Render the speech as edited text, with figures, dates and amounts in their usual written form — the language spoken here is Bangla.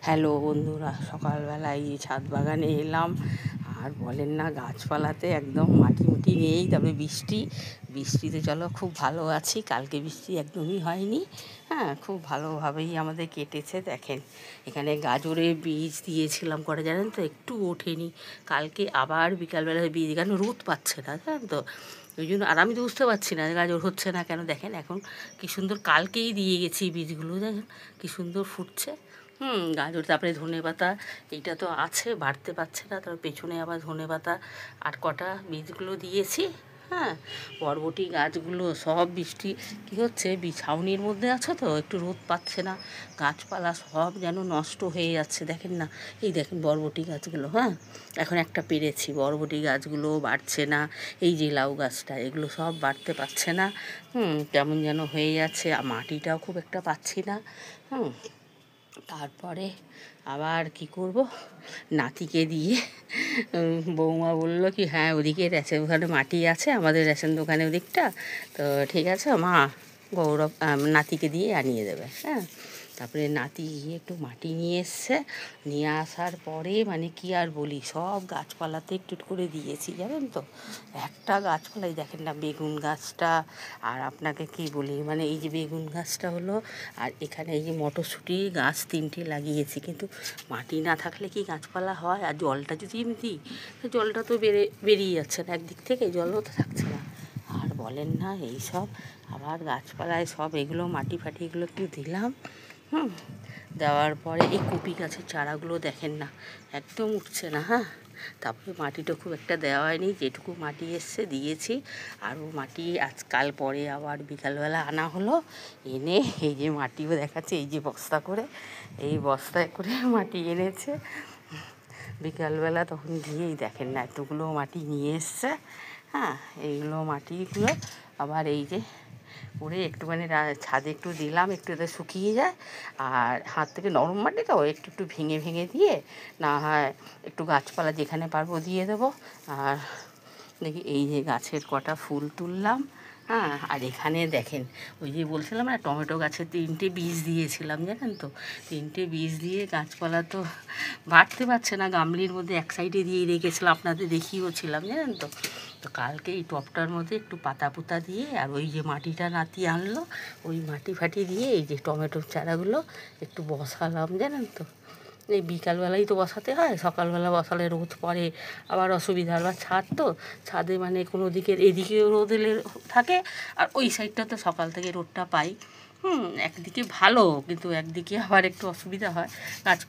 হ্যালো বন্ধুরা, সকালবেলায় এই ছাদ বাগানে এলাম। আর বলেন না, গাছপালাতে একদম মাটি নেই। তবে বৃষ্টিতে চলো খুব ভালো আছি। কালকে বৃষ্টি একদমই হয়নি। হ্যাঁ, খুব ভালোভাবেই আমাদের কেটেছে। দেখেন, এখানে গাজরের বীজ দিয়েছিলাম করে, জানেন তো, একটু ওঠেনি। কালকে আবার বিকালবেলায় বীজ, কেন রোদ পাচ্ছে না, জানেন তো, ওই জন্য। আর আমি তো বুঝতে পারছি না গাজর হচ্ছে না কেন। দেখেন এখন কি সুন্দর, কালকেই দিয়ে গেছি বীজগুলো, দেখেন কি সুন্দর ফুটছে। গাজর, তারপরে ধনেপাতা, এইটা তো আছে, বাড়তে পারছে না, তার পেছনে আবার ধনেপাতা আর কটা বীজগুলো দিয়েছি। হ্যাঁ, বরবটি গাছগুলো সব বৃষ্টি কী হচ্ছে, ছাউনির মধ্যে আছে তো, একটু রোদ পাচ্ছে না, গাছপালা সব যেন নষ্ট হয়ে যাচ্ছে। দেখেন না, এই দেখেন বরবটি গাছগুলো। হ্যাঁ, এখন একটা পেরেছি, বরবটি গাছগুলো বাড়ছে না। এই যে লাউ গাছটা, এগুলো সব বাড়তে পারছে না। কেমন যেন হয়ে যাচ্ছে, মাটিটাও খুব একটা পাচ্ছি না। তারপরে আবার কি করব, নাতিকে দিয়ে বৌমা বললো কি, হ্যাঁ ওদিকে ওখানে মাটি আছে আমাদের রেশন দোকানে ওদিকটা, তো ঠিক আছে মা, গৌরব নাতিকে দিয়ে আনিয়ে দেবে। হ্যাঁ, তারপরে নাতি গিয়ে একটু মাটি নিয়ে এসছে। নিয়ে আসার পরে মানে কি আর বলি, সব গাছপালাতে একটু করে দিয়েছি, জানেন তো। একটা গাছপালাই দেখেন না, বেগুন গাছটা, আর আপনাকে কি বলি, মানে এই যে বেগুন গাছটা হলো, আর এখানে এই যে মটরশুঁটি গাছ 3টে লাগিয়েছি। কিন্তু মাটি না থাকলে কি গাছপালা হয়? আর জলটা যদি আমি দিই, তো জলটা তো বেরিয়ে যাচ্ছে না, একদিক থেকে জলও তো থাকছে না। আর বলেন না, এই সব আবার গাছপালায় সব এগুলো মাটি ফাটি এগুলো একটু দিলাম। দেওয়ার পরে এই কপি গাছের চারাগুলো দেখেন না, একদম উঠছে না। হ্যাঁ, তারপরে মাটিটা খুব একটা দেওয়া হয়নি, যেটুকু মাটি এসছে দিয়েছি। আরও মাটি আজকাল পরে আবার বিকালবেলা আনা হলো, এনে এই যে মাটিও দেখাচ্ছে, এই যে বস্তা করে, এই বস্তায় করে মাটি এনেছে বিকালবেলা, তখন গিয়েই দেখেন না এতগুলো মাটি নিয়ে এসছে। হ্যাঁ, এইগুলো মাটিগুলো আবার এই যে করে একটুখানি ছাদে একটু দিলাম, একটু এতে শুকিয়ে যায়। আর হাত থেকে নরম মাটি তো, একটু ভেঙে দিয়ে না হয় একটু গাছপালা যেখানে পারবো দিয়ে দেবো। আর দেখি এই যে গাছের কটা ফুল তুললাম। হ্যাঁ, আর এখানে দেখেন, ওই যে বলছিলাম না, টমেটো গাছের 3টে বীজ দিয়েছিলাম, জানেন তো। 3টে বীজ দিয়ে গাছপালা তো বাড়তে পারছে না। গামলির মধ্যে এক সাইডে দিয়ে রেখেছিলাম, আপনাদের দেখিয়েওছিলাম, জানেন তো। তো কালকে এই টবটার মধ্যে একটু পাতা পুতা দিয়ে, আর ওই যে মাটিটা নাতি আনলো, ওই মাটি ফাটি দিয়ে এই যে টমেটোর চারাগুলো একটু বসালাম, জানেন তো। এই বিকালবেলাই তো বসাতে হয়, সকালবেলা বসালে রোদ পড়ে, আবার অসুবিধা। আবার ছাদ তো, ছাদে মানে কোনো দিকের এদিকেও রোদ এলে থাকে, আর ওই সাইডটা তো সকাল থেকে রোদটা পাই। একদিকে ভালো, কিন্তু একদিকে আবার একটু অসুবিধা হয় গাছ